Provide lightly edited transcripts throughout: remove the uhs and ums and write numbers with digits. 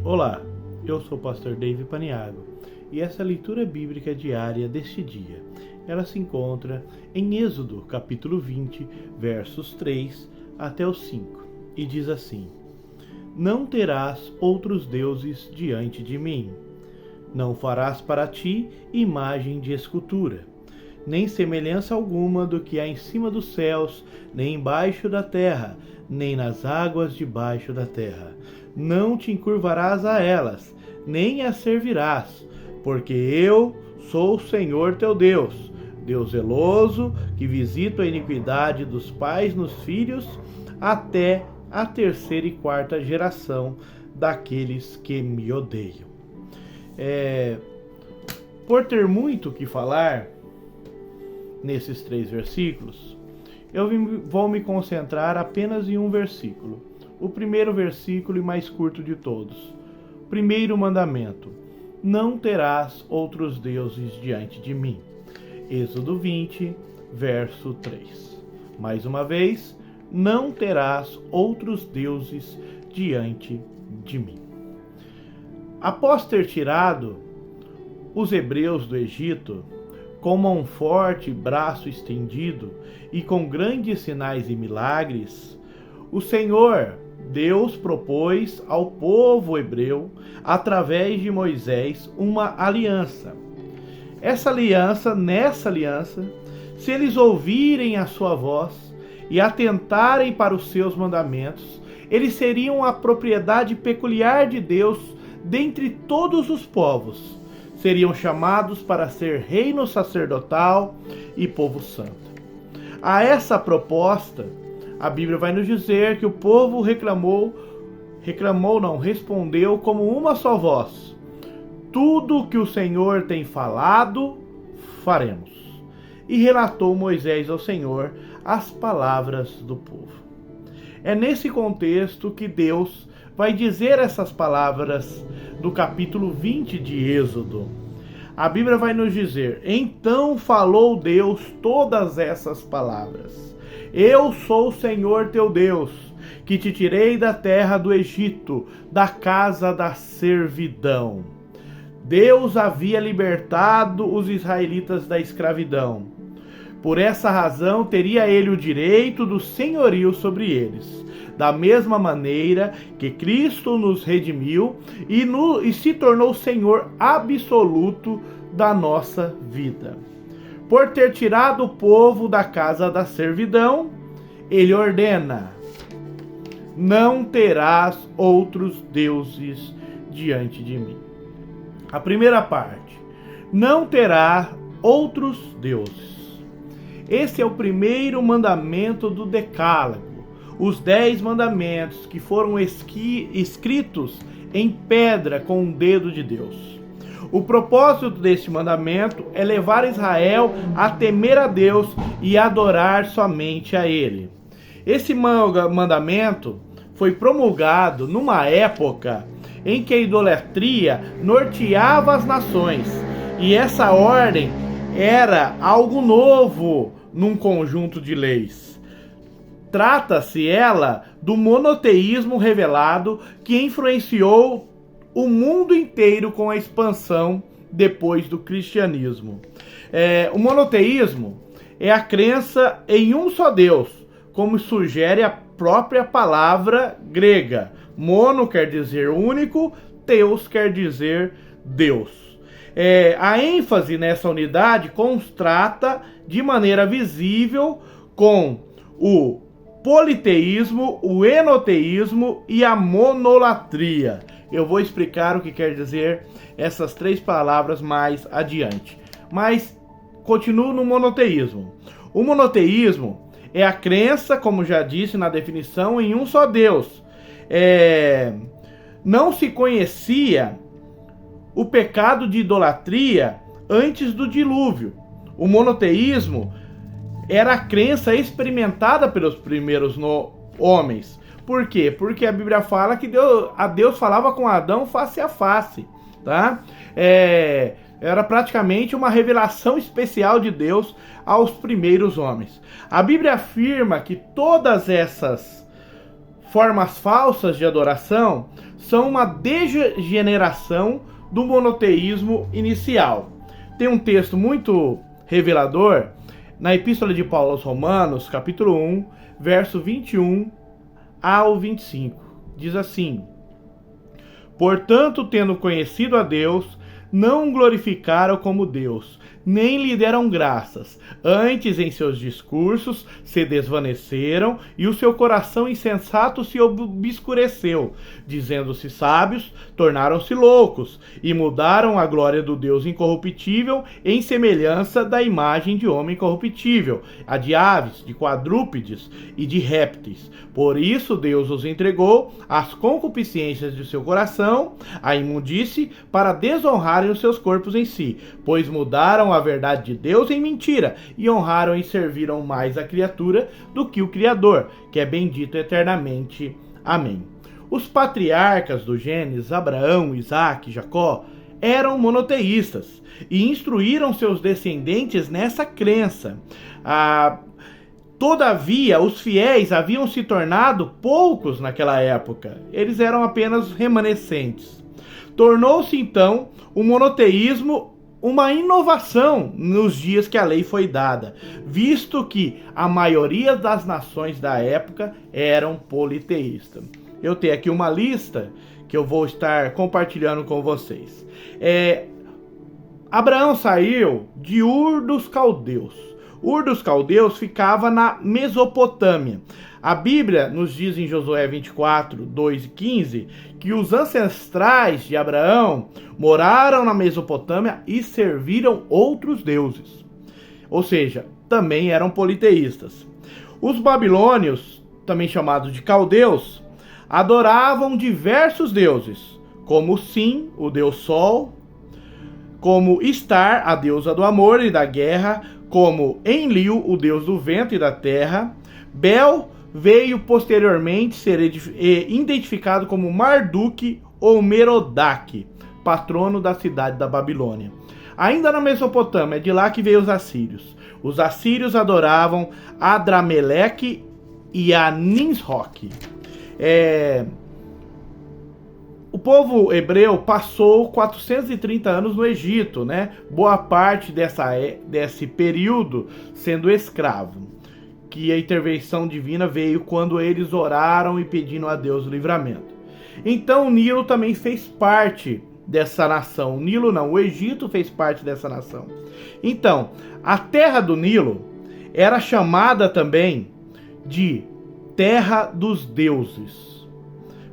Olá, eu sou o pastor David Paniago e essa leitura bíblica diária deste dia, ela se encontra em Êxodo capítulo 20, versos 3 até os 5 e diz assim: Não terás outros deuses diante de mim, não farás para ti imagem de escultura, nem semelhança alguma do que há em cima dos céus, nem embaixo da terra, nem nas águas debaixo da terra. Não te encurvarás a elas, nem as servirás, porque eu sou o Senhor teu Deus, Deus zeloso, que visita a iniquidade dos pais nos filhos, até a terceira e quarta geração daqueles que me odeiam. Por ter muito o que falar nesses 3 versículos, eu vou me concentrar apenas em um versículo. O primeiro versículo e mais curto de todos. Primeiro mandamento: não terás outros deuses diante de mim. Êxodo 20, verso 3. Mais uma vez, não terás outros deuses diante de mim. Após ter tirado os hebreus do Egito, com mão forte e braço estendido, e com grandes sinais e milagres, o Senhor Deus propôs ao povo hebreu, através de Moisés, uma aliança. Nessa aliança, se eles ouvirem a sua voz e atentarem para os seus mandamentos, eles seriam a propriedade peculiar de Deus dentre todos os povos. Seriam chamados para ser reino sacerdotal e povo santo. A essa proposta, a Bíblia vai nos dizer que o povo respondeu como uma só voz: tudo que o Senhor tem falado, faremos. E relatou Moisés ao Senhor as palavras do povo. É nesse contexto que Deus vai dizer essas palavras do capítulo 20 de Êxodo. A Bíblia vai nos dizer: então falou Deus todas essas palavras. Eu sou o Senhor teu Deus, que te tirei da terra do Egito, da casa da servidão. Deus havia libertado os israelitas da escravidão. Por essa razão teria ele o direito do senhorio sobre eles, da mesma maneira que Cristo nos redimiu e se tornou Senhor absoluto da nossa vida. Por ter tirado o povo da casa da servidão, ele ordena: não terás outros deuses diante de mim. A primeira parte: não terá outros deuses. Esse é o primeiro mandamento do Decálogo, os 10 mandamentos que foram escritos em pedra com o dedo de Deus. O propósito deste mandamento é levar Israel a temer a Deus e adorar somente a Ele. Esse mandamento foi promulgado numa época em que a idolatria norteava as nações, e essa ordem era algo novo num conjunto de leis. Trata-se ela do monoteísmo revelado que influenciou o mundo inteiro com a expansão depois do cristianismo. O monoteísmo é a crença em um só Deus, como sugere a própria palavra grega. Mono quer dizer único, teos quer dizer Deus. A ênfase nessa unidade contrasta de maneira visível com o politeísmo, o enoteísmo e a monolatria. Eu vou explicar o que quer dizer essas 3 palavras mais adiante. Mas continuo no monoteísmo. O monoteísmo é a crença, como já disse na definição, em um só Deus. Não se conhecia o pecado de idolatria antes do dilúvio. O monoteísmo era a crença experimentada pelos primeiros homens. Por quê? Porque a Bíblia fala que Deus falava com Adão face a face, tá? Era praticamente uma revelação especial de Deus aos primeiros homens. A Bíblia afirma que todas essas formas falsas de adoração são uma degeneração do monoteísmo inicial. Tem um texto muito revelador na Epístola de Paulo aos Romanos, capítulo 1, verso 21 ao 25. Diz assim: portanto, tendo conhecido a Deus, não o glorificaram como Deus, nem lhe deram graças. Antes, em seus discursos, se desvaneceram, e o seu coração insensato se obscureceu. Dizendo-se sábios, tornaram-se loucos, e mudaram a glória do Deus incorruptível em semelhança da imagem de homem corruptível, a de aves, de quadrúpedes e de répteis. Por isso Deus os entregou às concupiscências de seu coração, à imundície, para desonrarem os seus corpos em si, pois mudaram a verdade de Deus em mentira, e honraram e serviram mais a criatura do que o Criador, que é bendito eternamente. Amém. Os patriarcas do Gênesis, Abraão, Isaque e Jacó, eram monoteístas e instruíram seus descendentes nessa crença. Todavia, os fiéis haviam se tornado poucos naquela época. Eles eram apenas remanescentes. Tornou-se então o monoteísmo uma inovação nos dias que a lei foi dada, visto que a maioria das nações da época eram politeístas. Eu tenho aqui uma lista que eu vou estar compartilhando com vocês. Abraão saiu de Ur dos Caldeus. Ur dos Caldeus ficava na Mesopotâmia. A Bíblia nos diz em Josué 24, 2 e 15, que os ancestrais de Abraão moraram na Mesopotâmia e serviram outros deuses. Ou seja, também eram politeístas. Os babilônios, também chamados de caldeus, adoravam diversos deuses, como Sim, o deus Sol, como Estar, a deusa do amor e da guerra, como Enlil, o deus do vento e da terra. Bel veio posteriormente ser identificado como Marduk ou Merodach, patrono da cidade da Babilônia. Ainda na Mesopotâmia, é de lá que veio os assírios. Os assírios adoravam Adrameleque e a Nisroch. O povo hebreu passou 430 anos no Egito, né? Boa parte desse período sendo escravo. Que a intervenção divina veio quando eles oraram e pedindo a Deus o livramento. Então o Nilo também fez parte dessa nação. O Nilo não, o Egito fez parte dessa nação. Então, a terra do Nilo era chamada também de terra dos deuses,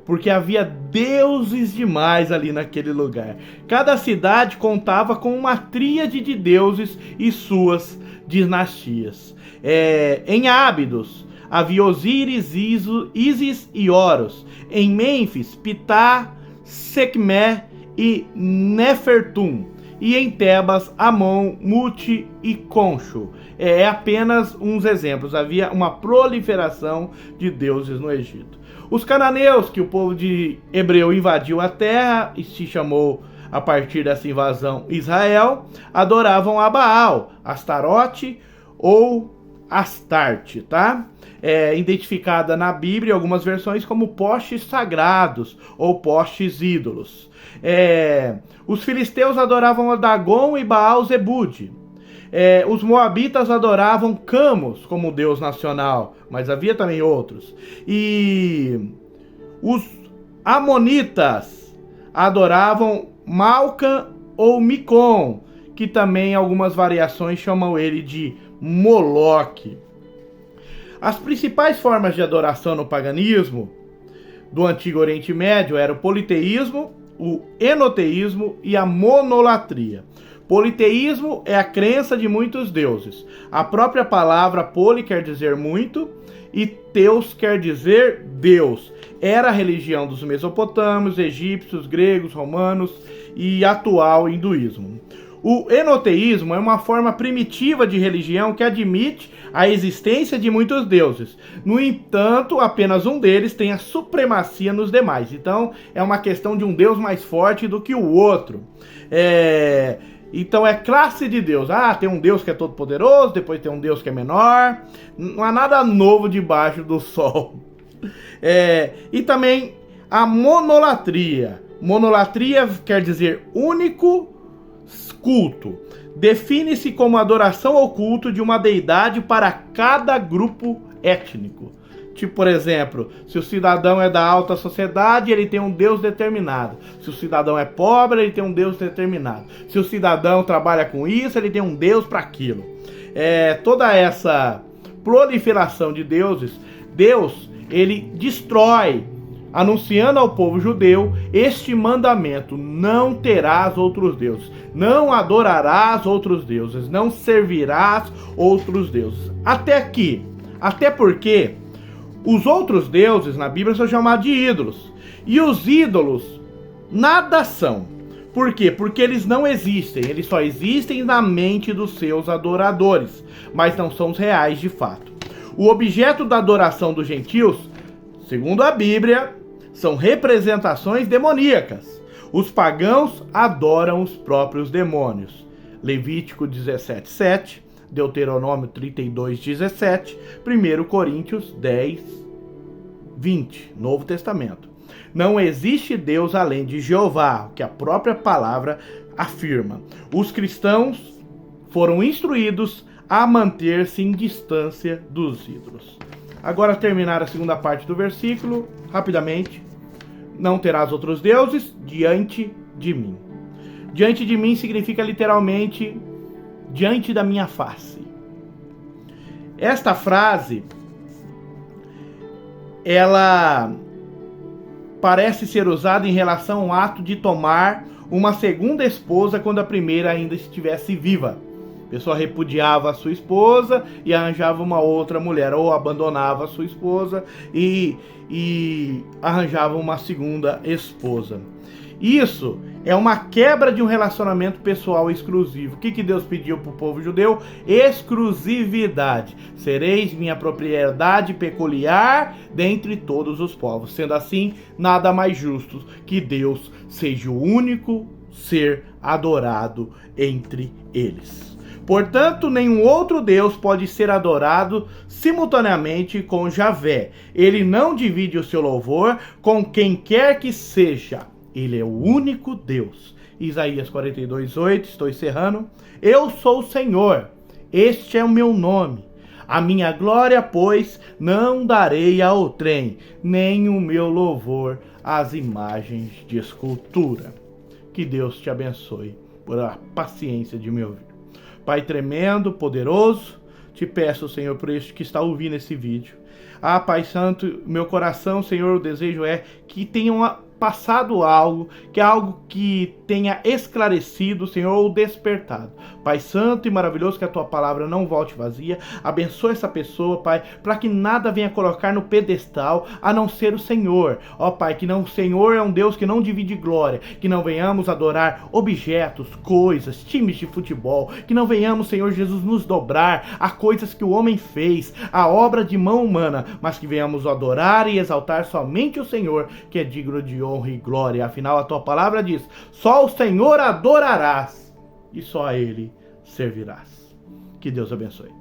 porque havia deuses demais ali naquele lugar. Cada cidade contava com uma tríade de deuses e suas dinastias. Em Ábidos havia Osíris, Ísis e Horus. Em Mênfis, Ptah, Sekhmet e Nefertum. E em Tebas, Amon, Mut e Concho. Apenas uns exemplos. Havia uma proliferação de deuses no Egito. Os cananeus, que o povo de hebreu invadiu a terra e se chamou a partir dessa invasão Israel, adoravam a Baal, Astarote ou Astarte, tá? Identificada na Bíblia em algumas versões como postes sagrados ou postes ídolos. Os filisteus adoravam a Dagon e Baal-Zebud. Os moabitas adoravam Camus como deus nacional, mas havia também outros. E os amonitas adoravam Malcan ou Micon, que também algumas variações chamam ele de Moloque. As principais formas de adoração no paganismo do Antigo Oriente Médio eram o politeísmo, o enoteísmo e a monolatria. Politeísmo é a crença de muitos deuses. A própria palavra poli quer dizer muito e teus quer dizer Deus. Era a religião dos mesopotâmios, egípcios, gregos, romanos e atual hinduísmo. O enoteísmo é uma forma primitiva de religião que admite a existência de muitos deuses. No entanto, apenas um deles tem a supremacia nos demais. Então, é uma questão de um deus mais forte do que o outro. Então, é classe de Deus. Tem um Deus que é todo poderoso, depois tem um Deus que é menor. Não há nada novo debaixo do sol. E também a monolatria. Monolatria quer dizer único culto. Define-se como adoração ou culto de uma deidade para cada grupo étnico. Tipo, por exemplo, se o cidadão é da alta sociedade, ele tem um Deus determinado. Se o cidadão é pobre, ele tem um Deus determinado. Se o cidadão trabalha com isso, ele tem um Deus para aquilo. Toda essa proliferação de deuses, Deus, ele destrói, anunciando ao povo judeu este mandamento: não terás outros deuses, não adorarás outros deuses, não servirás outros deuses. Até aqui, até porque os outros deuses na Bíblia são chamados de ídolos, e os ídolos nada são. Por quê? Porque eles não existem, eles só existem na mente dos seus adoradores, mas não são os reais de fato. O objeto da adoração dos gentios, segundo a Bíblia, são representações demoníacas. Os pagãos adoram os próprios demônios. Levítico 17:7, Deuteronômio 32:17, 1 Coríntios 10:20, Novo Testamento. Não existe Deus além de Jeová, que a própria palavra afirma. Os cristãos foram instruídos a manter-se em distância dos ídolos. Agora, terminar a segunda parte do versículo, rapidamente. Não terás outros deuses diante de mim. Diante de mim significa literalmente diante da minha face. Esta frase, ela parece ser usada em relação ao ato de tomar uma segunda esposa quando a primeira ainda estivesse viva. A pessoa repudiava a sua esposa e arranjava uma outra mulher, ou abandonava a sua esposa e arranjava uma segunda esposa. Isso é uma quebra de um relacionamento pessoal exclusivo. O que Deus pediu para o povo judeu? Exclusividade. Sereis minha propriedade peculiar dentre todos os povos. Sendo assim, nada mais justo que Deus seja o único ser adorado entre eles. Portanto, nenhum outro Deus pode ser adorado simultaneamente com Javé. Ele não divide o seu louvor com quem quer que seja. Ele é o único Deus. Isaías 42:8, estou encerrando. Eu sou o Senhor, este é o meu nome. A minha glória, pois, não darei a outrem, nem o meu louvor às imagens de escultura. Que Deus te abençoe por a paciência de me ouvir. Pai tremendo, poderoso, te peço, Senhor, por este que está ouvindo esse vídeo. Pai Santo, meu coração, Senhor, o desejo é que tenham passado algo que tenha esclarecido, Senhor, ou despertado. Pai Santo e maravilhoso, que a Tua palavra não volte vazia. Abençoa essa pessoa, Pai, para que nada venha colocar no pedestal a não ser o Senhor. Pai, que não, o Senhor é um Deus que não divide glória, que não venhamos adorar objetos, coisas, times de futebol, que não venhamos, Senhor Jesus, nos dobrar a coisas que o homem fez, a obra de mão humana, mas que venhamos adorar e exaltar somente o Senhor, que é digno de honra e glória. Afinal, a Tua palavra diz: só o Senhor adorarás e só a Ele servirás. Que Deus abençoe.